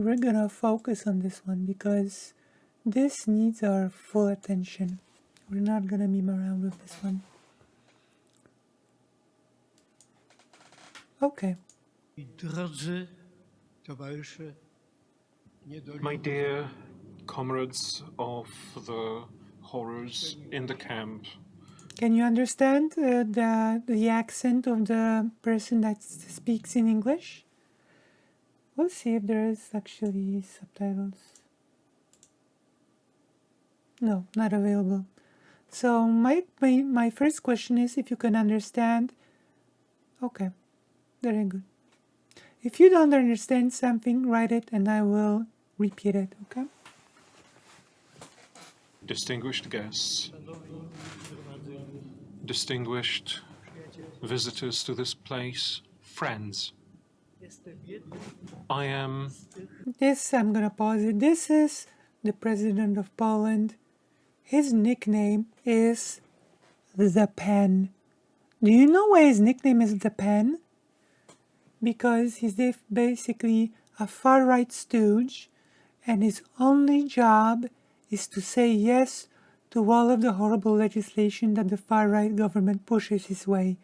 We're gonna focus on this one because this needs our full attention. We're not gonna meme around with this one. Okay. My dear comrades of the horrors in the camp, Can you understand the accent of the person that speaks in English? We'll see if there is actually subtitles. No, not available. So my first question is if you can understand. Okay, very good. If you don't understand something, write it and I will repeat it, okay? distinguished guests, distinguished visitors to this place, friends. I am I'm gonna pause it. This is the President of Poland. His nickname is the Pen. Do you know why his nickname is the Pen? Because he's basically a far-right stooge and his only job is to say yes to all of the horrible legislation that the far-right government pushes his way.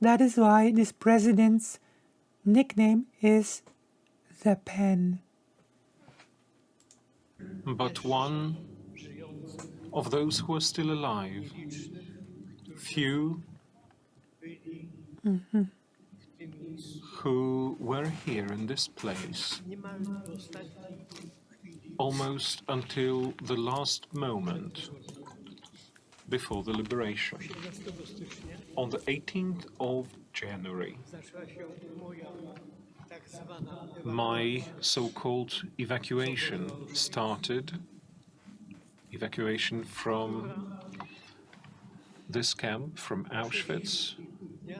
That is why this president's nickname is the Pen. but one of those who are still alive. Few who were here in this place almost until the last moment before the liberation. On the 18th of January, my so-called evacuation started. Evacuation from this camp, from Auschwitz,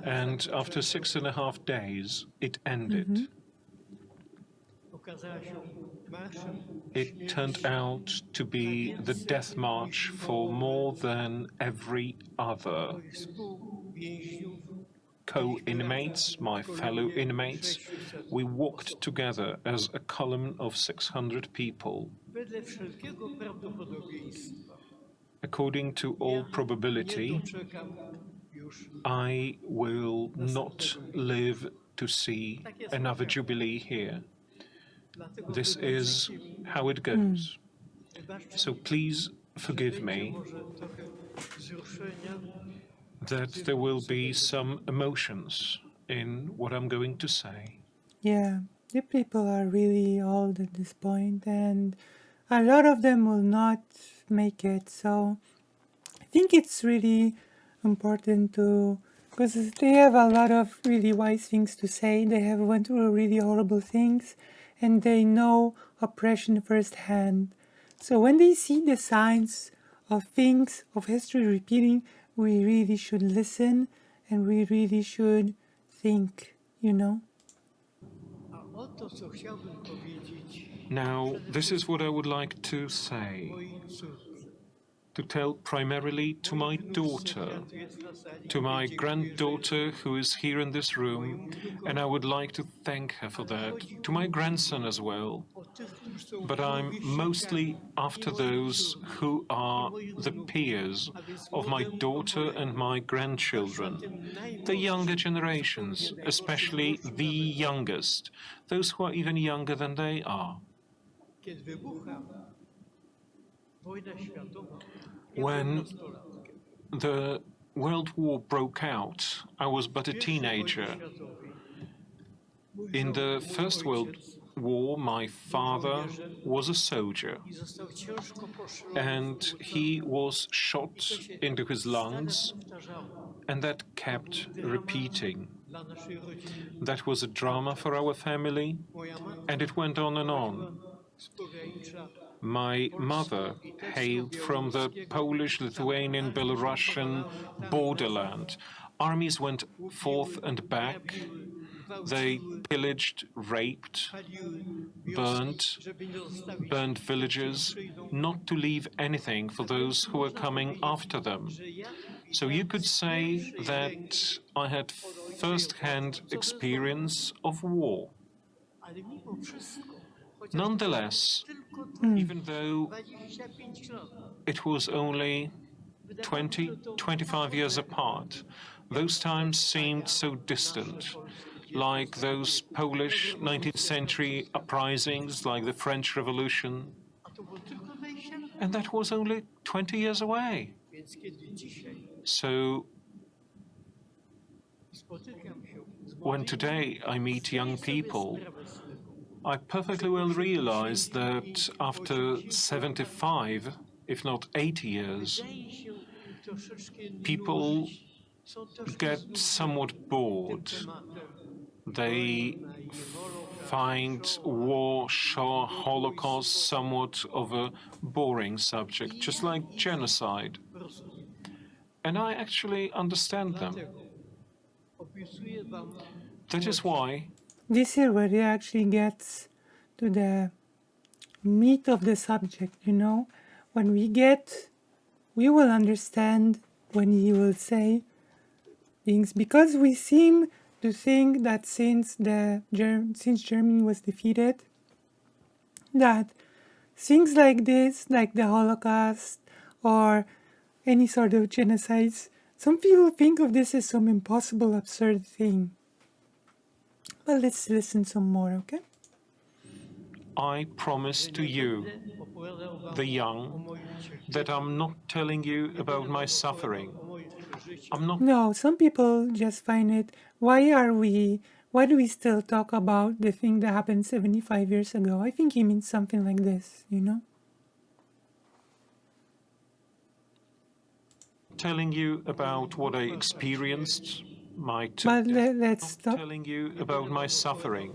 and after 6.5 days, it ended. It turned out to be the death march for more than every other co-inmates, my fellow inmates. We walked together as a column of 600 people. According to all probability, I will not live to see another jubilee here. This is how it goes. So please forgive me that there will be some emotions in what I'm going to say. Yeah, the people are really old at this point and a lot of them will not make it. So I think it's really important to, because they have a lot of really wise things to say. They have went through really horrible things and they know oppression firsthand. So when they see the signs of things, of history repeating, we really should listen and we really should think, you know? Now, this is what I would like to say, to tell primarily to my daughter, to my granddaughter who is here in this room, and I would like to thank her for that, to my grandson as well. But I'm mostly after those who are the peers of my daughter and my grandchildren, the younger generations, especially the youngest, those who are even younger than they are. When the World War broke out, I was but a teenager. In the First World War, my father was a soldier and he was shot into his lungs, and that kept repeating. That was a drama for our family, and it went on and on. My mother hailed from the Polish, Lithuanian, Belarusian borderland. Armies went forth and back. They pillaged, raped, burned villages, not to leave anything for those who were coming after them. So you could say that I had first-hand experience of war. Nonetheless, even though it was only 20, 25 years apart, those times seemed so distant, like those Polish 19th century uprisings, like the French Revolution. And that was only 20 years away. So when today I meet young people, I perfectly well realize that after 75, if not 80 years, people get somewhat bored. They find war, Shoah, Holocaust somewhat of a boring subject, just like genocide. And I actually understand them. That is why This is where it actually gets to the meat of the subject, you know? When we will understand when he will say things, because we seem to think that since Germany was defeated, that things like this, like the Holocaust or any sort of genocides, some people think of this as some impossible, absurd thing. But let's listen some more, okay? I promise to you, the young, that I'm not telling you about my suffering. I'm not. No, some people just find it, why do we still talk about the thing that happened 75 years ago? I think he means something like this, you know? Telling you about what I experienced, But let's stop. telling you about my suffering.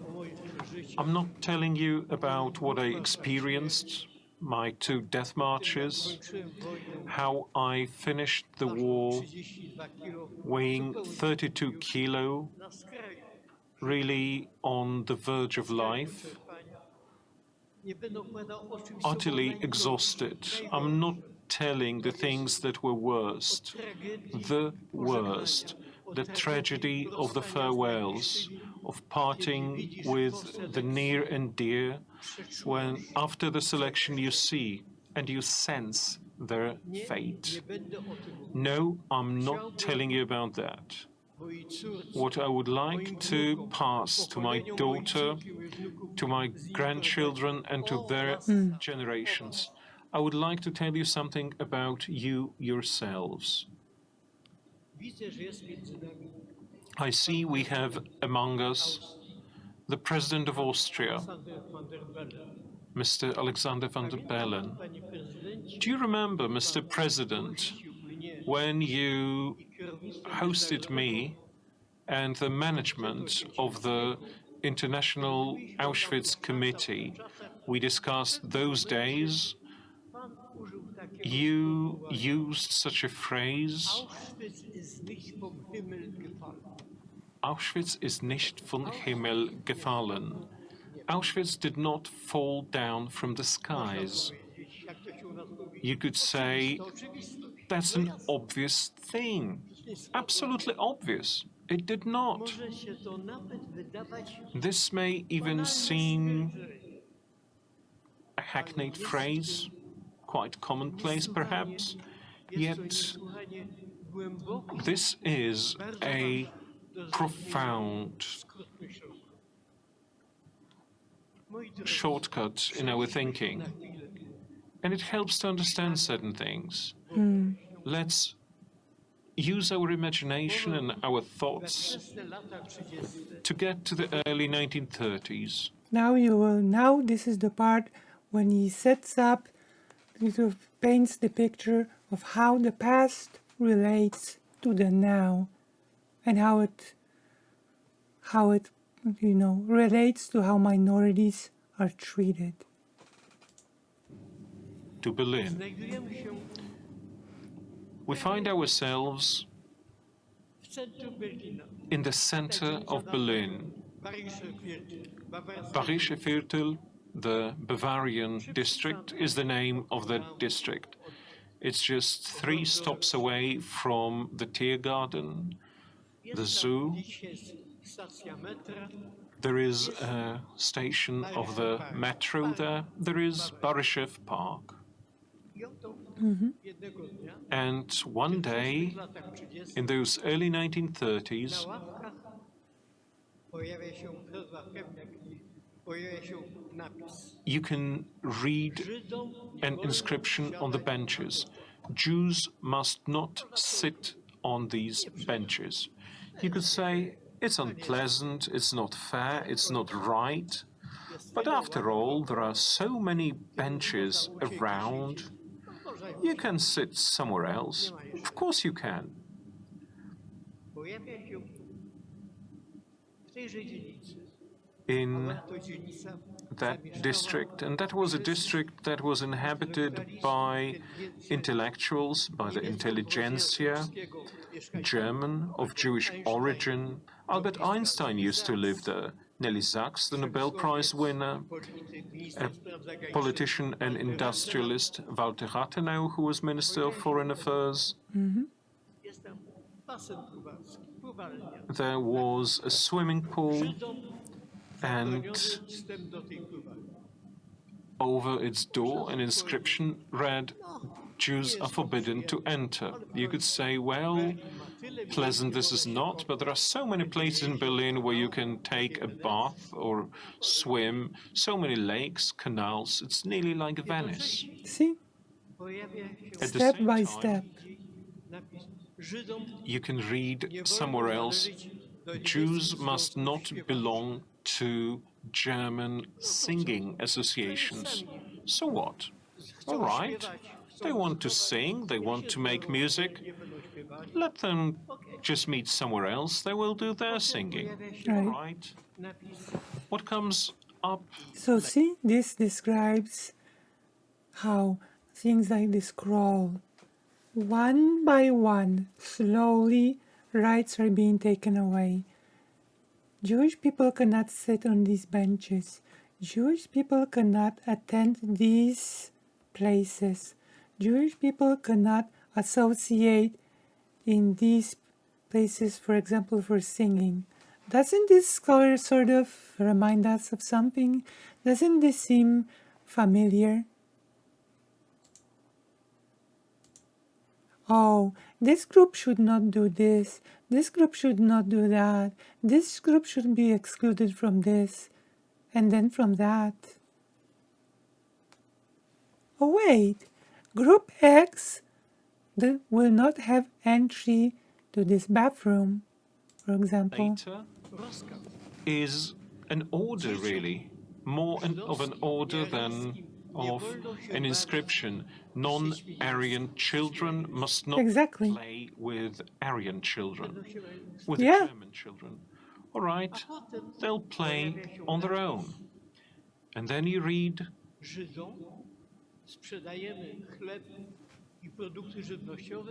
I'm not telling you about what I experienced, my 2 death marches, how I finished the war weighing 32 kilo, really on the verge of life, utterly exhausted. I'm not telling the things that were worst, the worst, the tragedy of the farewells, of parting with the near and dear, when after the selection you see and you sense their fate. No, I'm not telling you about that. What I would like to pass to my daughter, to my grandchildren, and to their generations, I would like to tell you something about you yourselves. I see we have among us the President of Austria, Mr. Alexander van der Bellen. Do you remember, Mr. President, when you hosted me and the management of the International Auschwitz Committee? We discussed those days. You used such a phrase, Auschwitz ist nicht vom Himmel gefallen. Auschwitz did not fall down from the skies. You could say, that's an obvious thing. Absolutely obvious. It did not. This may even seem a hackneyed phrase, quite commonplace perhaps, yet this is a profound shortcut in our thinking, and it helps to understand certain things. Let's use our imagination and our thoughts to get to the early 1930s. Now this is the part when he sets up, sort of paints the picture of how the past relates to the now, and how it relates to how minorities are treated. To Berlin. We find ourselves in the center of Berlin. Bayerische Viertel, the Bavarian district, is the name of the district. It's just 3 stops away from the Tiergarten, the zoo, There is a station of the metro there. There is Baryshev Park. And one day, in those early 1930s, you can read an inscription on the benches. Jews must not sit on these benches. You could say, it's unpleasant, it's not fair, it's not right. But after all, there are so many benches around. You can sit somewhere else. Of course you can. In that district, and that was a district that was inhabited by intellectuals, by the intelligentsia, German, of Jewish origin. Albert Einstein used to live there. Nelly Sachs, the Nobel Prize winner, a politician and industrialist, Walter Rathenau, who was Minister of Foreign Affairs. There was a swimming pool, and over its door an inscription read, Jews are forbidden to enter. You could say, well, pleasant this is not, but there are so many places in Berlin where you can take a bath or swim, so many lakes, canals, it's nearly like Venice. See? At the Step same by time, step. you can read somewhere else, Jews must not belong to German singing associations. So what? All right. They want to sing, they want to make music. Let them just meet somewhere else. They will do their singing. All right. What comes up? So see, this describes how things like this crawl. One by one, slowly, rights are being taken away. Jewish people cannot sit on these benches. Jewish people cannot attend these places. Jewish people cannot associate in these places, for example, for singing. Doesn't this sort of remind us of something? Doesn't this seem familiar? Oh, this group should not do this. This group should not do that. This group should be excluded from this, and then from that. Oh wait, Group X will not have entry to this bathroom, for example. Later is an order, really, more of an order than of an inscription. Non-Aryan children must not play with Aryan children, with the German children. All right, they'll play on their own. And then you read,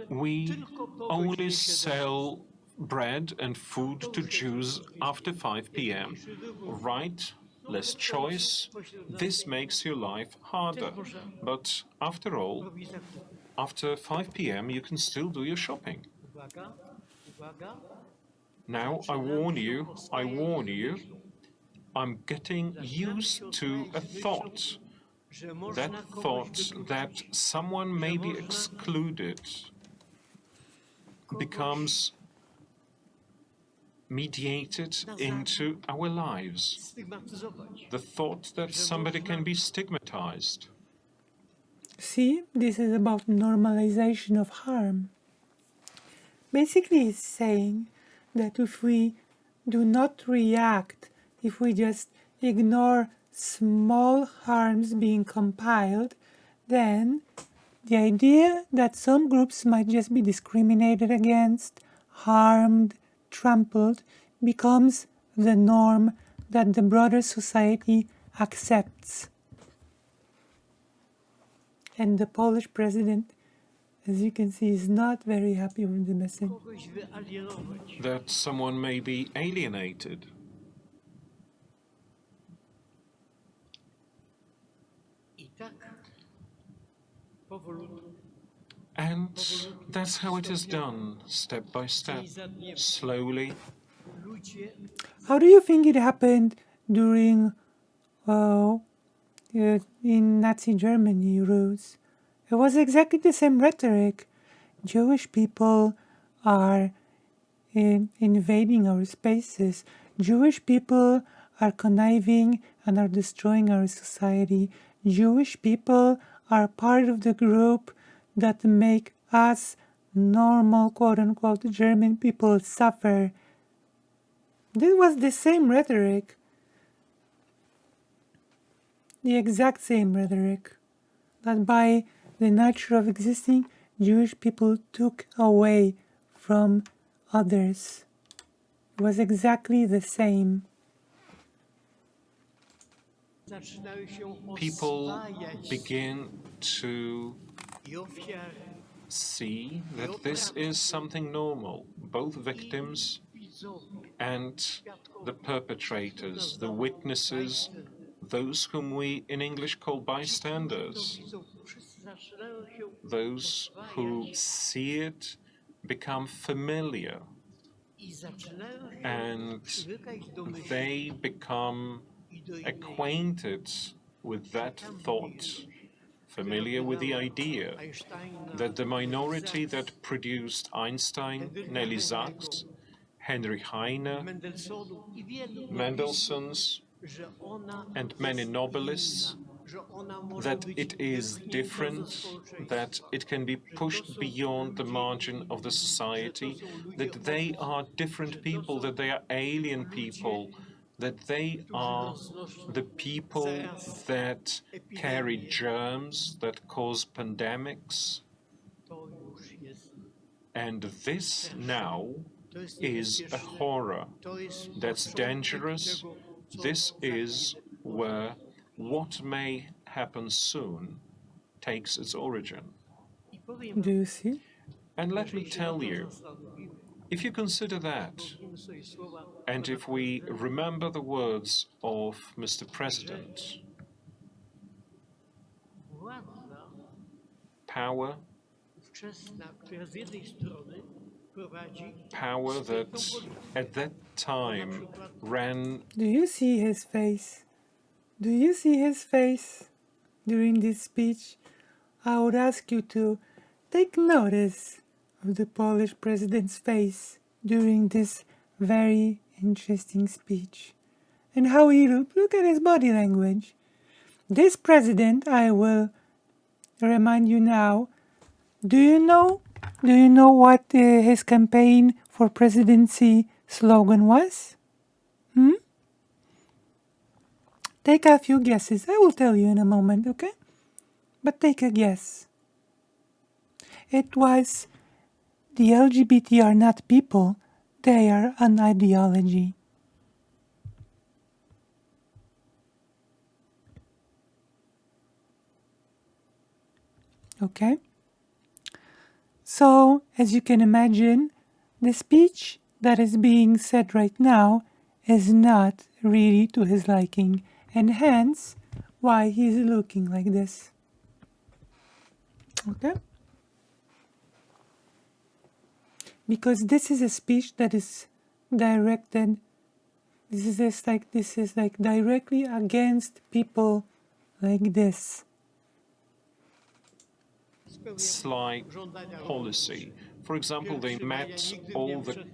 we only sell bread and food to Jews after 5 p.m. Right? Less choice. This makes your life harder. But after all, after 5 p.m. you can still do your shopping. Now, I warn you, I'm getting used to a thought. That thought that someone may be excluded becomes mediated into our lives. The thought that somebody can be stigmatized. See, this is about normalization of harm. Basically, it's saying that if we do not react, if we just ignore small harms being compiled, then the idea that some groups might just be discriminated against, harmed, trampled, becomes the norm that the broader society accepts. And the Polish president, as you can see, is not very happy with the message. That someone may be alienated. And that's how it is done, step by step, slowly, How do you think it happened during in Nazi Germany, Rose? It was exactly the same rhetoric. Jewish people are invading our spaces. Jewish people are conniving and are destroying our society. Jewish people are part of the group that make us normal, quote unquote, German people suffer. This was the same rhetoric. The exact same rhetoric. That by the nature of existing, Jewish people took away from others. It was exactly the same. People begin to see that this is something normal. Both victims and the perpetrators, the witnesses, those whom we in English call bystanders, those who see it become familiar and they become acquainted with that thought, familiar with the idea that the minority that produced Einstein, Nelly Sachs, Henry Heine, Mendelssohn's, and many Nobelists, that it is different, that it can be pushed beyond the margin of the society, that they are different people, that they are alien people, that they are the people that carry germs, that cause pandemics. And this now is a horror that's dangerous. This is where what may happen soon takes its origin. Do you see? And let me tell you, if you consider that, and if we remember the words of Mr. President, power, power that at that time ran. Do you see his face? Do you see his face during this speech? I would ask you to take notice of the Polish president's face during this very interesting speech. And how he look at his body language. This president, I will remind you now, do you know what his campaign for presidency slogan was? Take a few guesses. I will tell you in a moment, okay? But take a guess. It was, the LGBT are not people, they are an ideology. Okay? So, as you can imagine, the speech that is being said right now is not really to his liking, and hence why he's looking like this. Okay? Because this is a speech that is directed, this is like directly against people like this. Sly policy. For example, they met all the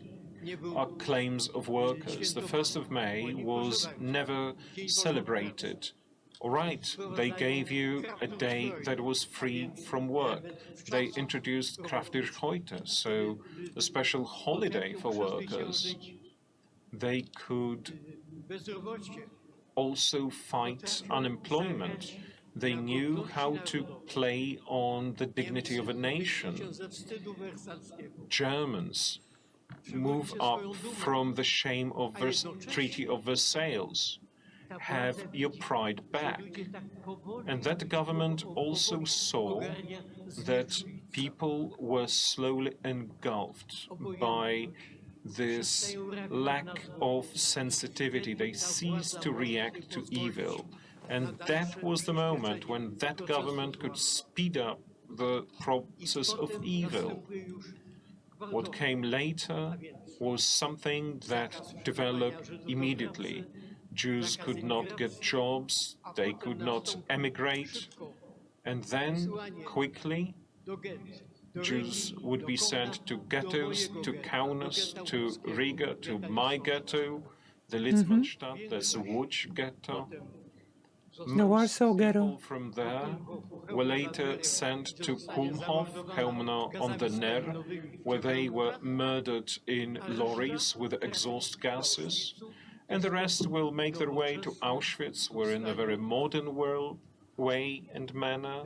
claims of workers. The 1st of May was never celebrated. All right, they gave you a day that was free from work. They introduced Kraft durch Heute, so a special holiday for workers. They could also fight unemployment. They knew how to play on the dignity of a nation. Germans move up from the shame of Treaty of Versailles. Have your pride back. And that government also saw that people were slowly engulfed by this lack of sensitivity. They ceased to react to evil. And that was the moment when that government could speed up the process of evil. What came later was something that developed immediately. Jews could not get jobs, they could not emigrate, and then quickly Jews would be sent to ghettos, to Kaunas, to Riga, to my ghetto, the Litzmannstadt, the Łódź ghetto. The Warsaw Most Ghetto. people from there were later sent to Kulmhof, Chełmno on the Ner, where they were murdered in lorries with exhaust gases, and the rest will make their way to Auschwitz, where in a very modern way and manner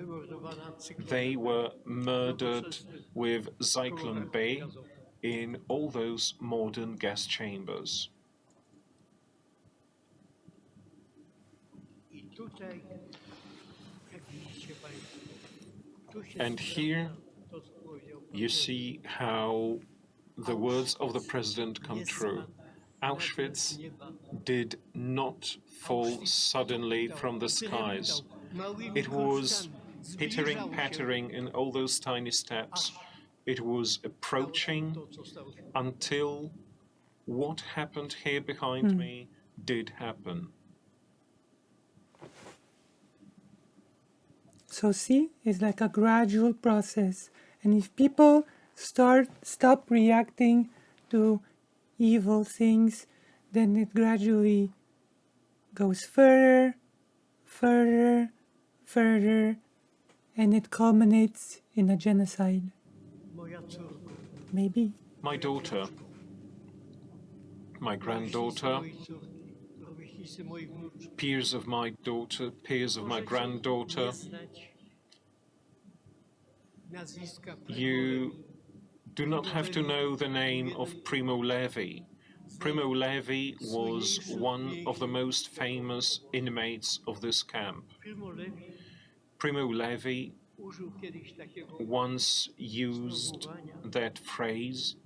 they were murdered with Zyklon B in all those modern gas chambers. And here you see how the words of the president come true. Auschwitz did not fall suddenly from the skies. It was pittering, pattering in all those tiny steps. It was approaching until what happened here behind me did happen. So see, it's like a gradual process. And if people stop reacting to evil things, then it gradually goes further, further, further, and it culminates in a genocide. Maybe. My daughter, my granddaughter, peers of my daughter, peers of my granddaughter, you do not have to know the name of Primo Levi. Primo Levi was one of the most famous inmates of this camp. Primo Levi once used that phrase,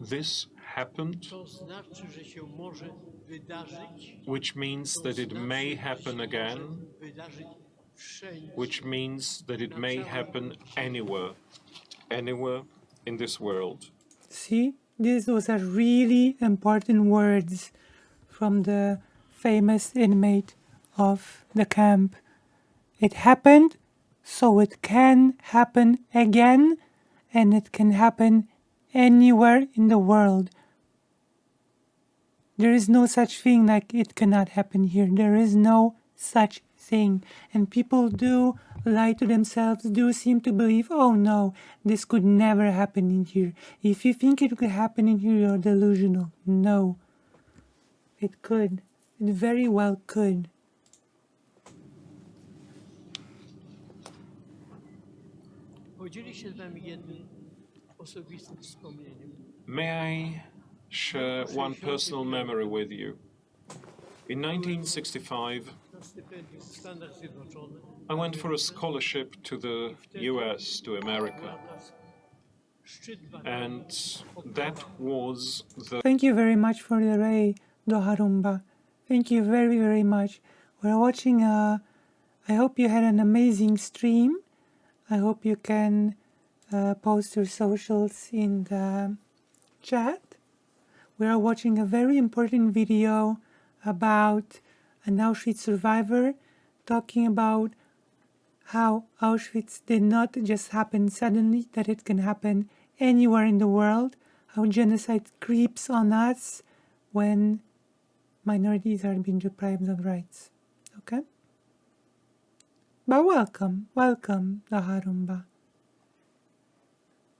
"This happened," which means that it may happen again, which means that it may happen anywhere in this world. See, these are really important words from the famous inmate of the camp. It happened, so it can happen again, and it can happen anywhere in the world. There is no such thing like it cannot happen here. There is no such thing. And people do lie to themselves, do seem to believe, oh no, this could never happen in here. If you think it could happen in here, you're delusional. No. It could. It very well could. May I share one personal memory with you? In 1965, I went for a scholarship to the US, to America. And that was the... Thank you very much for the ray, Doharumba. Thank you very, very much. We're watching I hope you had an amazing stream. I hope you can post your socials in the chat. We are watching a very important video about an Auschwitz survivor talking about how Auschwitz did not just happen suddenly, that it can happen anywhere in the world, how genocide creeps on us when minorities are being deprived of rights. Okay? But welcome, Daharumba.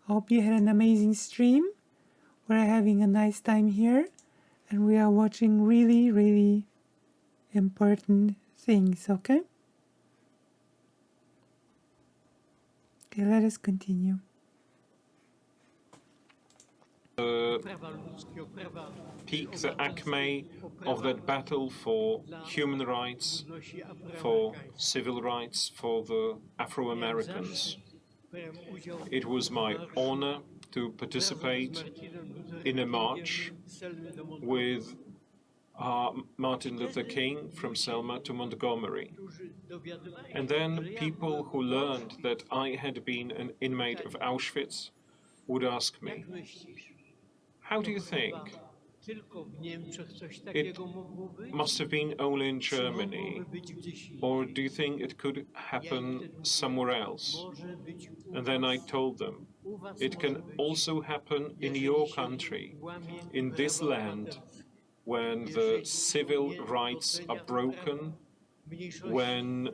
Hope you had an amazing stream. We're having a nice time here, and we are watching really, really important things, okay? Okay, let us continue. Peak, the acme of that battle for human rights, for civil rights, for the Afro-Americans. It was my honor to participate in a march with Martin Luther King from Selma to Montgomery. And then people who learned that I had been an inmate of Auschwitz would ask me, how do you think? It must have been only in Germany, or do you think it could happen somewhere else? And then I told them, it can also happen in your country, in this land, when the civil rights are broken, when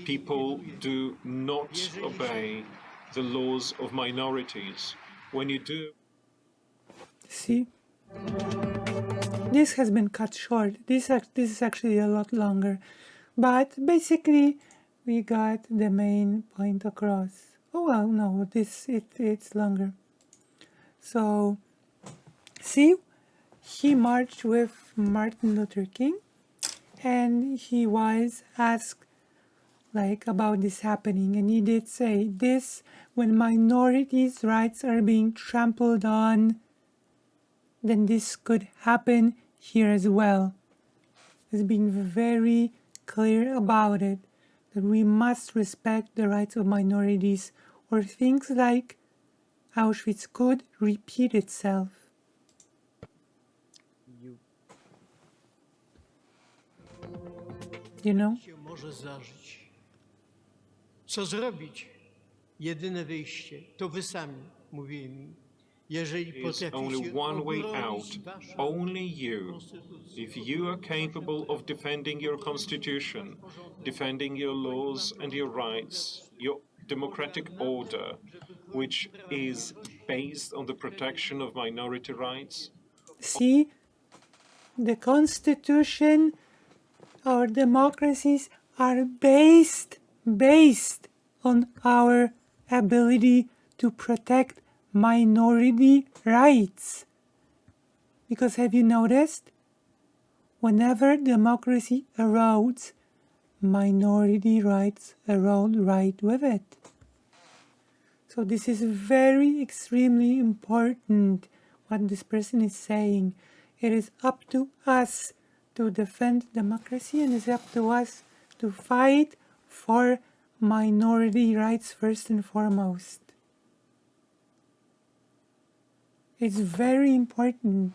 people do not obey the laws of minorities. When you do. See? This has been cut short. This is actually a lot longer. But basically, we got the main point across. Oh well, no, it's longer. So, see, he marched with Martin Luther King, and he was asked like about this happening, and he did say this: when minorities' rights are being trampled on, then this could happen here as well. He's being very clear about it, that we must respect the rights of minorities, or things like Auschwitz could repeat itself. You know? Co zrobić? Jedyne wyjście to wy sami, mówię im. There's only one way out, only you. If you are capable of defending your constitution, defending your laws and your rights, your democratic order, which is based on the protection of minority rights. See, the constitution, our democracies are based on our ability to protect minority rights. Because have you noticed? Whenever democracy erodes, minority rights erode right with it. So this is very extremely important what this person is saying. It is up to us to defend democracy, and it's up to us to fight for minority rights first and foremost. It's very important.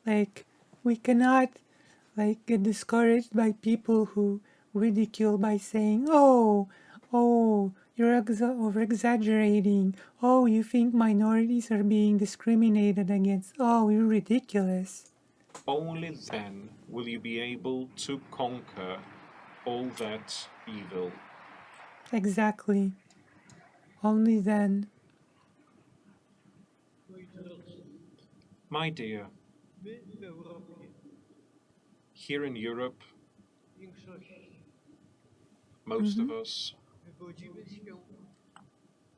Like, we cannot get discouraged by people who ridicule by saying, oh, you're over-exaggerating. Oh, you think minorities are being discriminated against. Oh, you're ridiculous. Only then will you be able to conquer all that evil. Exactly. Only then. My dear, here in Europe, most of us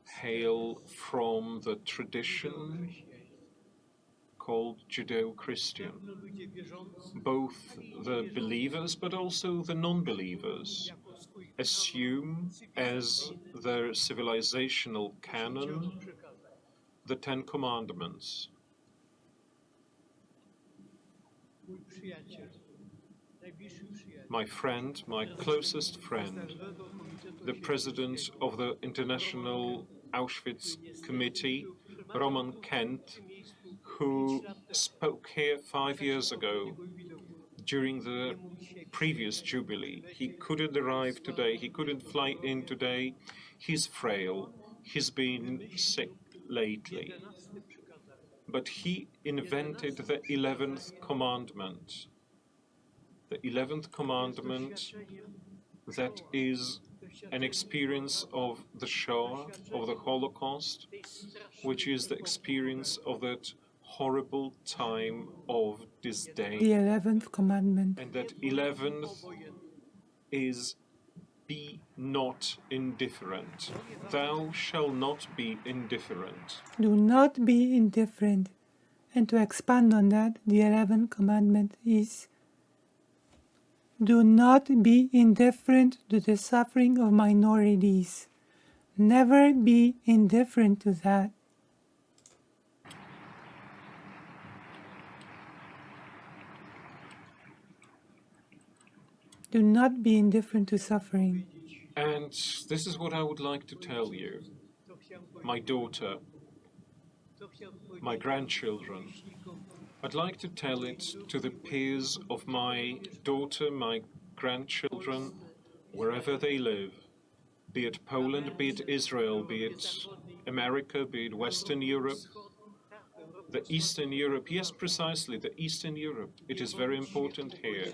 hail from the tradition called Judeo-Christian. Both the believers but also the non-believers assume as their civilizational canon the Ten Commandments. My friend, my closest friend, the president of the International Auschwitz Committee, Roman Kent, who spoke here 5 years ago during the previous Jubilee. He couldn't arrive today, he couldn't fly in today. He's frail, he's been sick lately. But he invented the 11th commandment. The 11th commandment that is an experience of the Shoah, of the Holocaust, which is the experience of that horrible time of disdain. The 11th commandment. And that 11th is be not indifferent. Thou shalt not be indifferent. Do not be indifferent. And to expand on that, the 11th commandment is, do not be indifferent to the suffering of minorities. Never be indifferent to that. Do not be indifferent to suffering. And this is what I would like to tell you. my daughter, my grandchildren. I'd like to tell it to the peers of my daughter, my grandchildren, wherever they live, be it Poland, be it Israel, be it America, be it Western Europe, the Eastern Europe. Yes, precisely, the Eastern Europe. It is very important here.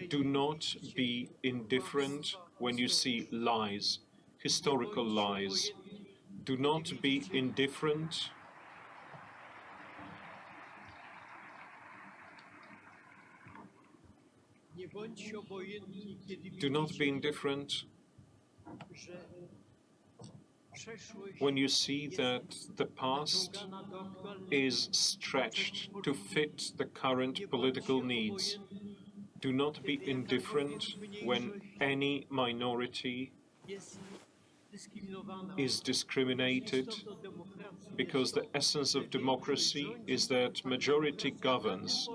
Do not be indifferent when you see lies, historical lies. Do not be indifferent Do not be indifferent when you see that the past is stretched to fit the current political needs. Do not be indifferent when any minority is discriminated, because the essence of democracy is that majority governs,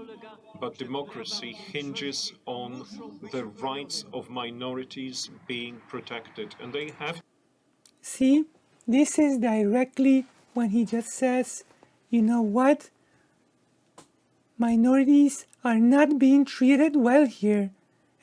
but democracy hinges on the rights of minorities being protected, and they have. See, this is directly when he just says, you know what? Minorities are not being treated well here,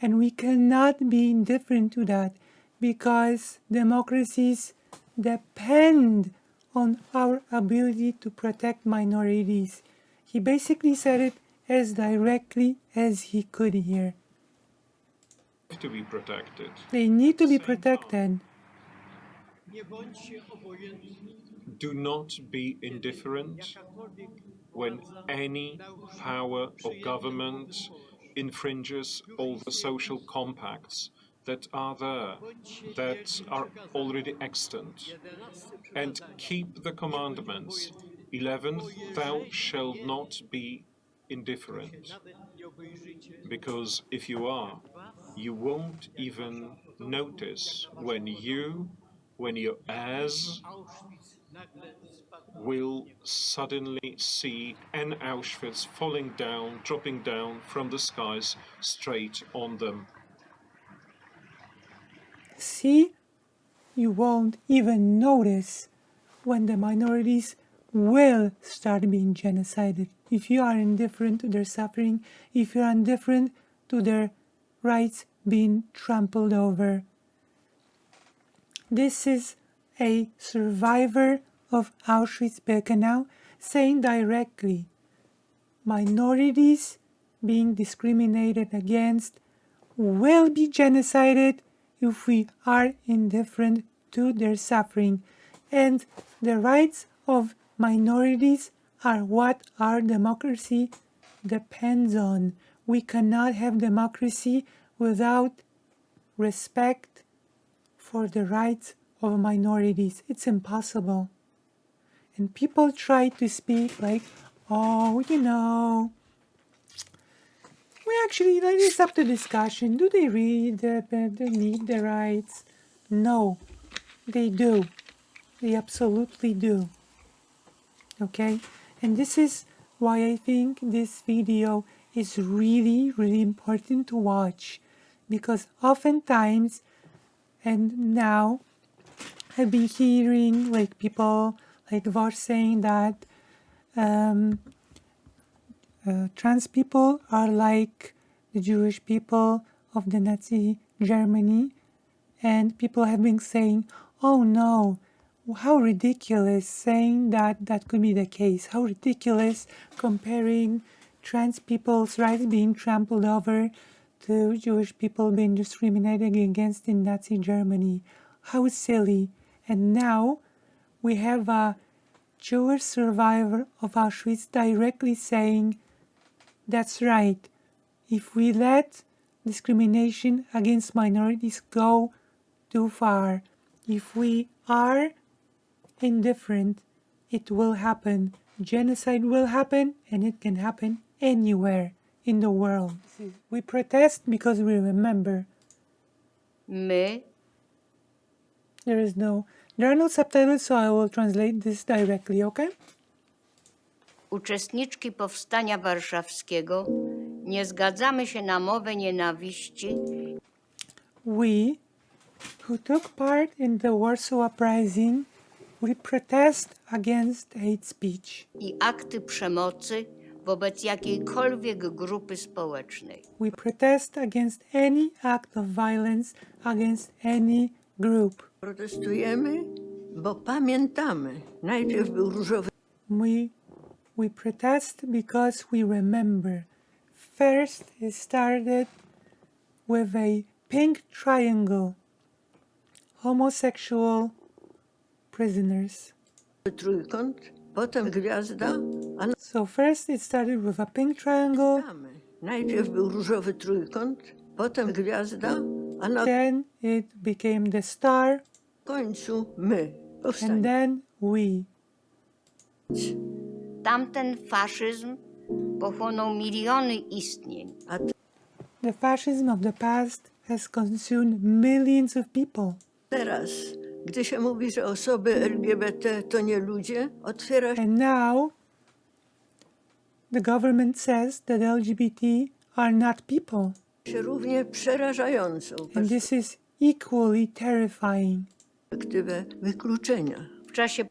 and we cannot be indifferent to that because democracies depend on our ability to protect minorities. He basically said it as directly as he could here. To be protected. They need to be protected. Do not be indifferent when any power or government infringes all the social compacts that are there, that are already extant. And keep the commandments. 11, thou shalt not be indifferent. Because if you are, you won't even notice when your heirs will suddenly see an Auschwitz falling down, dropping down from the skies straight on them. See, you won't even notice when the minorities will start being genocided. If you are indifferent to their suffering, if you are indifferent to their rights being trampled over. This is a survivor of Auschwitz-Birkenau saying directly, minorities being discriminated against will be genocided if we are indifferent to their suffering. And the rights of minorities are what our democracy depends on. We cannot have democracy without respect for the rights of minorities. It's impossible. And people try to speak like, oh, you know, we actually, it's up to discussion. Do they really they need the rights? No, they do. They absolutely do. Okay? And this is why I think this video is really, really important to watch. Because oftentimes, and now, I've been hearing like people like Vosh saying that trans people are like the Jewish people of the Nazi Germany, and people have been saying, oh no, how ridiculous saying that that could be the case, how ridiculous comparing trans people's rights being trampled over to Jewish people being discriminated against in Nazi Germany. How silly. And now we have a Jewish survivor of Auschwitz directly saying, that's right, if we let discrimination against minorities go too far, if we are indifferent, it will happen. Genocide will happen, and it can happen anywhere in the world. We protest because we remember. My There are no subtitles, so I will translate this directly, okay? uczestniczki Powstania Warszawskiego nie zgadzamy się na mowę nienawiści. We, who took part in the Warsaw Uprising, We protest against hate speech. i akty przemocy wobec jakiejkolwiek grupy społecznej. We protest against any act of violence against any group. Protestujemy, bo pamiętamy. Najpierw był różowy We protest because we remember. First, it started with a pink triangle. Homosexual prisoners. trójkąt, potem gwiazda, a So first it started with a pink triangle, mamy. Najpierw był różowy trójkąt, potem gwiazda, a na then it became the star, końcu my. and Powstanie. then we. Tamten faszyzm pochłonął miliony istnień. A The fascism of the past has consumed millions of people. teraz, gdy się mówi, że osoby LGBT to nie ludzie, otwiera And now, the government says that LGBT are not people. się równie przerażającą And this is equally terrifying. perspektywę wykluczenia. W czasie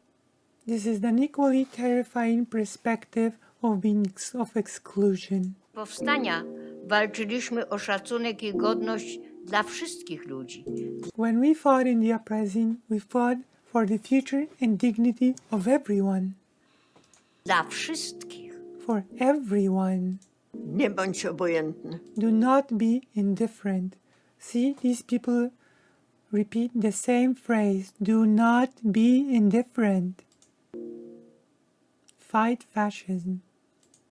This is an equally terrifying perspective of exclusion. powstania walczyliśmy o szacunek i godność dla wszystkich ludzi. When we fought in the uprising, we fought for the future and dignity of everyone. Dla wszystkich. For everyone. Nie bądź obojętny. Do not be indifferent. See, these people repeat the same phrase. Do not be indifferent. Fight fascism.